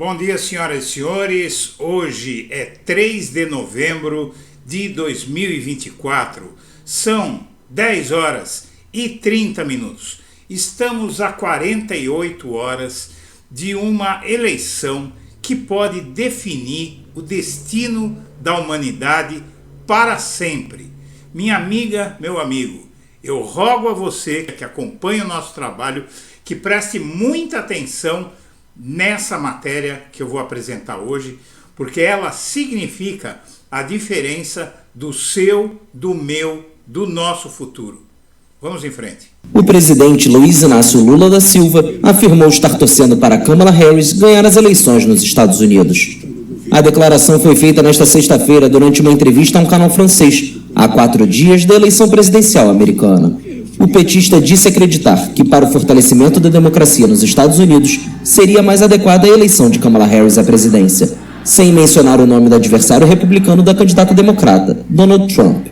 Bom dia, senhoras e senhores. Hoje é 3 de novembro de 2024. São 10 horas e 30 minutos. Estamos a 48 horas de uma eleição que pode definir o destino da humanidade para sempre. Minha amiga, meu amigo, eu rogo a você que acompanhe o nosso trabalho que preste muita atenção nessa matéria que eu vou apresentar hoje, porque ela significa a diferença do seu, do meu, do nosso futuro. Vamos em frente. O presidente Luiz Inácio Lula da Silva afirmou estar torcendo para Kamala Harris ganhar as eleições nos Estados Unidos. A declaração foi feita nesta sexta-feira durante uma entrevista a um canal francês, há 4 dias da eleição presidencial americana. O petista disse acreditar que, para o fortalecimento da democracia nos Estados Unidos, seria mais adequada a eleição de Kamala Harris à presidência, sem mencionar o nome do adversário republicano da candidata democrata, Donald Trump.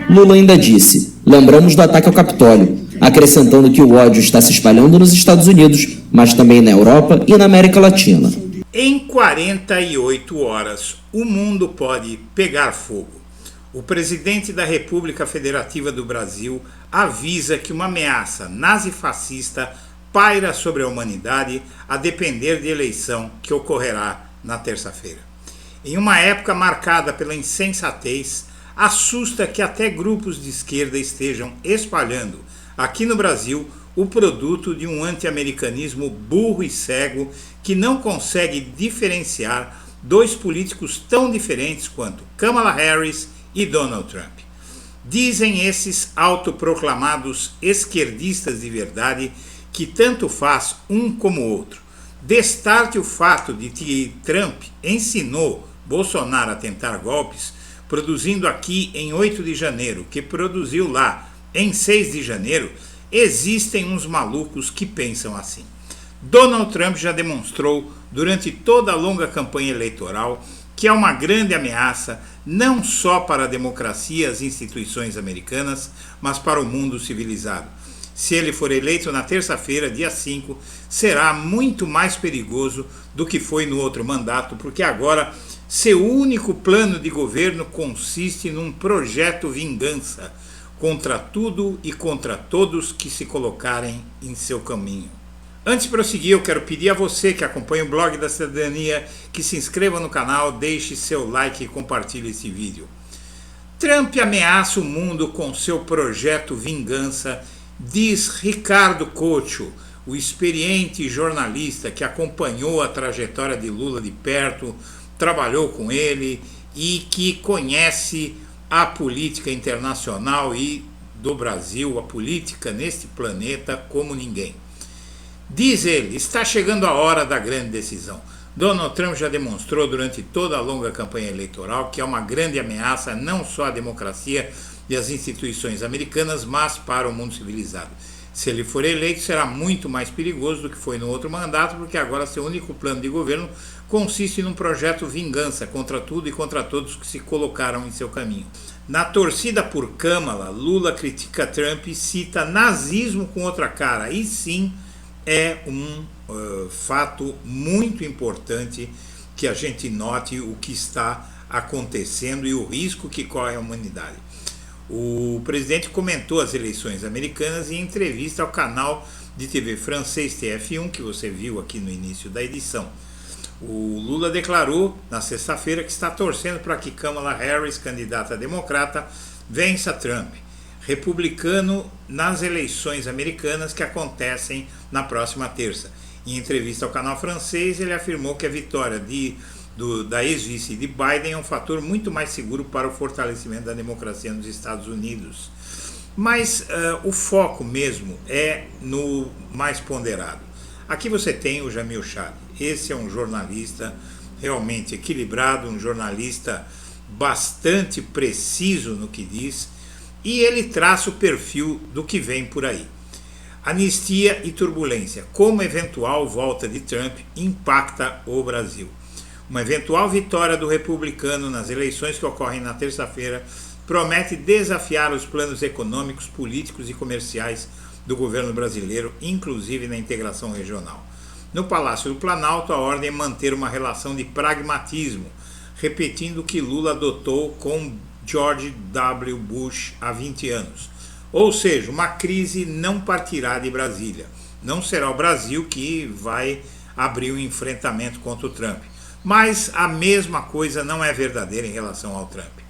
Lula ainda disse: "Lembramos do ataque ao Capitólio", acrescentando que o ódio está se espalhando nos Estados Unidos, mas também na Europa e na América Latina. Em 48 horas, o mundo pode pegar fogo. O presidente da República Federativa do Brasil avisa que uma ameaça nazifascista paira sobre a humanidade a depender de eleição que ocorrerá na terça-feira. Em uma época marcada pela insensatez, assusta que até grupos de esquerda estejam espalhando aqui no Brasil o produto de um anti-americanismo burro e cego que não consegue diferenciar dois políticos tão diferentes quanto Kamala Harris e Donald Trump. Dizem esses autoproclamados esquerdistas de verdade que tanto faz um como o outro. Destarte o fato de que Trump ensinou Bolsonaro a tentar golpes, produzindo aqui em 8 de janeiro, que produziu lá em 6 de janeiro, existem uns malucos que pensam assim. Donald Trump já demonstrou durante toda a longa campanha eleitoral que é uma grande ameaça não só para a democracia e as instituições americanas, mas para o mundo civilizado. Se ele for eleito na terça-feira, dia 5, será muito mais perigoso do que foi no outro mandato, porque agora seu único plano de governo consiste num projeto vingança contra tudo e contra todos que se colocarem em seu caminho. Antes de prosseguir, eu quero pedir a você que acompanha o blog da cidadania que se inscreva no canal, deixe seu like e compartilhe esse vídeo. Trump ameaça o mundo com seu projeto vingança, diz Ricardo Couto, o experiente jornalista que acompanhou a trajetória de Lula de perto, trabalhou com ele e que conhece a política internacional e do Brasil, a política neste planeta como ninguém. Diz ele, está chegando a hora da grande decisão. Donald Trump já demonstrou durante toda a longa campanha eleitoral que é uma grande ameaça não só à democracia e às instituições americanas, mas para o mundo civilizado. Se ele for eleito, será muito mais perigoso do que foi no outro mandato, porque agora seu único plano de governo consiste num projeto vingança contra tudo e contra todos que se colocaram em seu caminho. Na torcida por Kamala, Lula critica Trump e cita nazismo com outra cara. E sim, é um fato muito importante que a gente note o que está acontecendo e o risco que corre a humanidade. O presidente comentou as eleições americanas em entrevista ao canal de TV francês TF1, que você viu aqui no início da edição. O Lula declarou na sexta-feira que está torcendo para que Kamala Harris, candidata democrata, vença Trump, republicano, nas eleições americanas que acontecem na próxima terça. Em entrevista ao canal francês, ele afirmou que a vitória da ex-vice de Biden é um fator muito mais seguro para o fortalecimento da democracia nos Estados Unidos. Mas o foco mesmo é no mais ponderado. Aqui você tem o Jamil Chad. Esse é um jornalista realmente equilibrado, um jornalista bastante preciso no que diz, e ele traça o perfil do que vem por aí. Anistia e turbulência. Como a eventual volta de Trump impacta o Brasil? Uma eventual vitória do republicano nas eleições que ocorrem na terça-feira promete desafiar os planos econômicos, políticos e comerciais do governo brasileiro, inclusive na integração regional. No Palácio do Planalto, a ordem é manter uma relação de pragmatismo, repetindo o que Lula adotou com George W. Bush há 20 anos. Ou seja, uma crise não partirá de Brasília. Não será o Brasil que vai abrir o enfrentamento contra o Trump. Mas a mesma coisa não é verdadeira em relação ao Trump.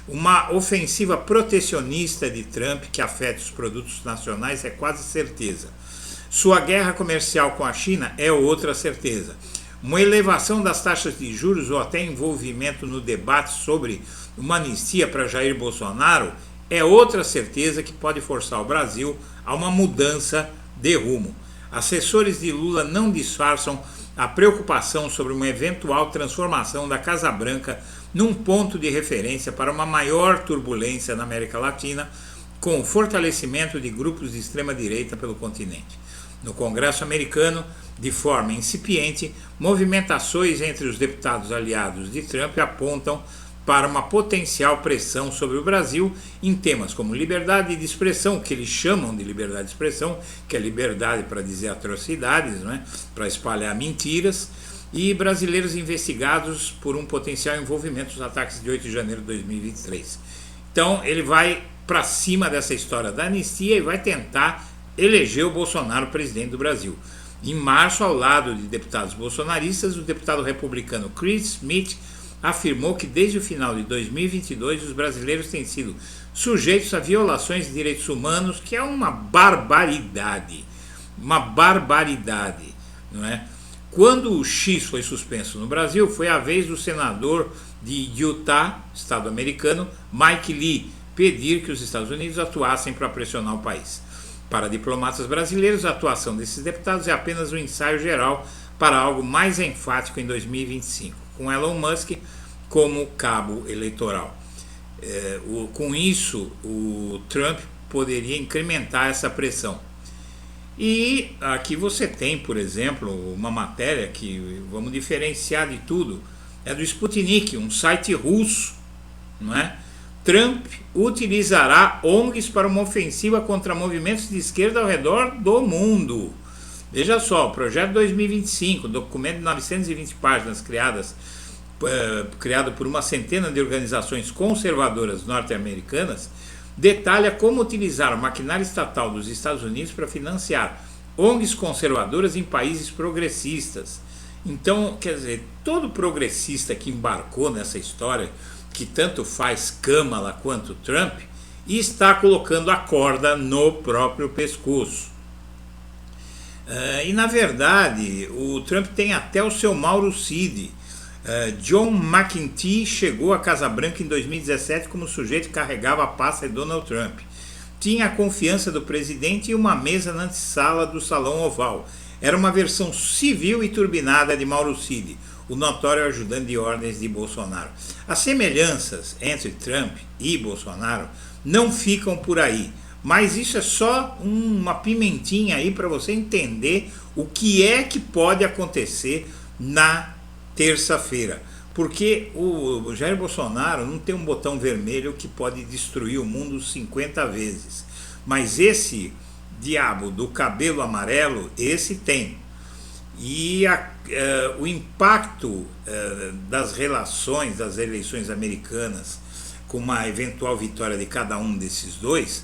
Uma ofensiva protecionista de Trump que afeta os produtos nacionais é quase certeza. Sua guerra comercial com a China é outra certeza. Uma elevação das taxas de juros ou até envolvimento no debate sobre uma anistia para Jair Bolsonaro é outra certeza que pode forçar o Brasil a uma mudança de rumo. Assessores de Lula não disfarçam a preocupação sobre uma eventual transformação da Casa Branca num ponto de referência para uma maior turbulência na América Latina, com o fortalecimento de grupos de extrema-direita pelo continente. No Congresso americano, de forma incipiente, movimentações entre os deputados aliados de Trump apontam para uma potencial pressão sobre o Brasil em temas como liberdade de expressão, que eles chamam de liberdade de expressão, que é liberdade para dizer atrocidades, né, para espalhar mentiras, e brasileiros investigados por um potencial envolvimento nos ataques de 8 de janeiro de 2023. Então ele vai para cima dessa história da anistia e vai tentar eleger o Bolsonaro presidente do Brasil. Em março, ao lado de deputados bolsonaristas, o deputado republicano Chris Smith afirmou que desde o final de 2022 os brasileiros têm sido sujeitos a violações de direitos humanos, que é uma barbaridade, não é? Quando o X foi suspenso no Brasil, foi a vez do senador de Utah, estado americano, Mike Lee, pedir que os Estados Unidos atuassem para pressionar o país. Para diplomatas brasileiros, a atuação desses deputados é apenas um ensaio geral para algo mais enfático em 2025, com Elon Musk como cabo eleitoral. Com isso, o Trump poderia incrementar essa pressão. E aqui você tem, por exemplo, uma matéria que vamos diferenciar de tudo, é do Sputnik, um site russo, não é? Trump utilizará ONGs para uma ofensiva contra movimentos de esquerda ao redor do mundo. Veja só, o Projeto 2025, documento de 920 páginas criado por uma centena de organizações conservadoras norte-americanas, detalha como utilizar o maquinário estatal dos Estados Unidos para financiar ONGs conservadoras em países progressistas. Então, quer dizer, todo progressista que embarcou nessa história, que tanto faz Kamala quanto Trump, está colocando a corda no próprio pescoço. E na verdade, o Trump tem até o seu Mauro Cid. John McEntee chegou à Casa Branca em 2017 como sujeito que carregava a pasta de Donald Trump. Tinha a confiança do presidente e uma mesa na antessala do Salão Oval. Era uma versão civil e turbinada de Mauro Cid, o notório ajudante de ordens de Bolsonaro. As semelhanças entre Trump e Bolsonaro não ficam por aí, mas isso é só uma pimentinha aí para você entender o que é que pode acontecer na terça-feira. Porque o Jair Bolsonaro não tem um botão vermelho que pode destruir o mundo 50 vezes. Mas esse diabo do cabelo amarelo, esse tem. E o impacto das relações das eleições americanas com uma eventual vitória de cada um desses dois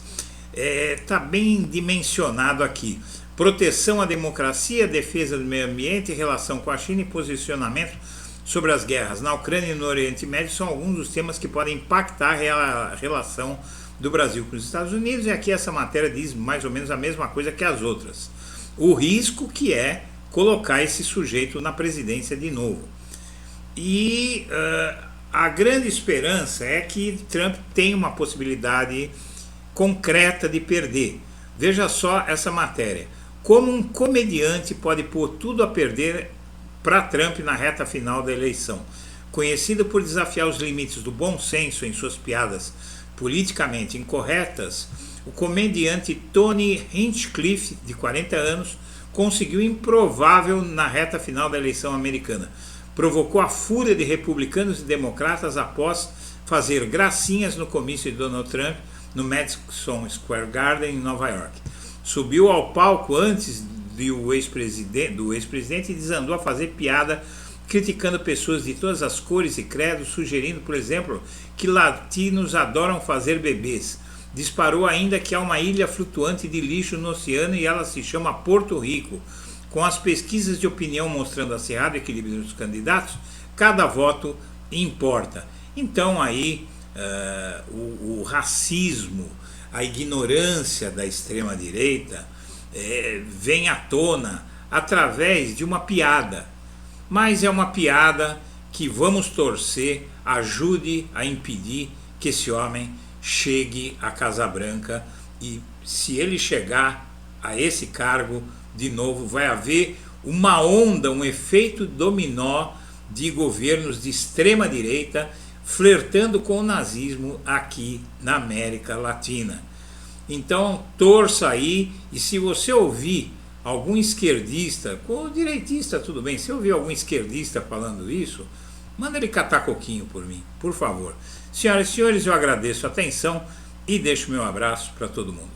está bem dimensionado aqui. Proteção à democracia, defesa do meio ambiente, relação com a China e posicionamento sobre as guerras na Ucrânia e no Oriente Médio são alguns dos temas que podem impactar a relação do Brasil com os Estados Unidos, e aqui essa matéria diz mais ou menos a mesma coisa que as outras. O risco que é colocar esse sujeito na presidência de novo. E a grande esperança é que Trump tem uma possibilidade concreta de perder. Veja só essa matéria. Como um comediante pode pôr tudo a perder para Trump na reta final da eleição. Conhecido por desafiar os limites do bom senso em suas piadas politicamente incorretas, o comediante Tony Hinchcliffe, de 40 anos, conseguiu o improvável na reta final da eleição americana. Provocou a fúria de republicanos e democratas após fazer gracinhas no comício de Donald Trump no Madison Square Garden, em Nova York. Subiu ao palco antes do ex-presidente desandou a fazer piada criticando pessoas de todas as cores e credos, sugerindo, por exemplo, que latinos adoram fazer bebês. Disparou ainda que há uma ilha flutuante de lixo no oceano e ela se chama Porto Rico. Com as pesquisas de opinião mostrando acirrado equilíbrio dos candidatos, cada voto importa. Então aí o racismo, a ignorância da extrema-direita vem à tona através de uma piada. Mas é uma piada que vamos torcer ajude a impedir que esse homem chegue à Casa Branca, e se ele chegar a esse cargo, de novo vai haver uma onda, um efeito dominó de governos de extrema direita flertando com o nazismo aqui na América Latina. Então torça aí, e se você ouvir algum esquerdista, ou direitista tudo bem, se ouvir algum esquerdista falando isso, manda ele catar coquinho por mim, por favor. Senhoras e senhores, eu agradeço a atenção e deixo meu abraço para todo mundo.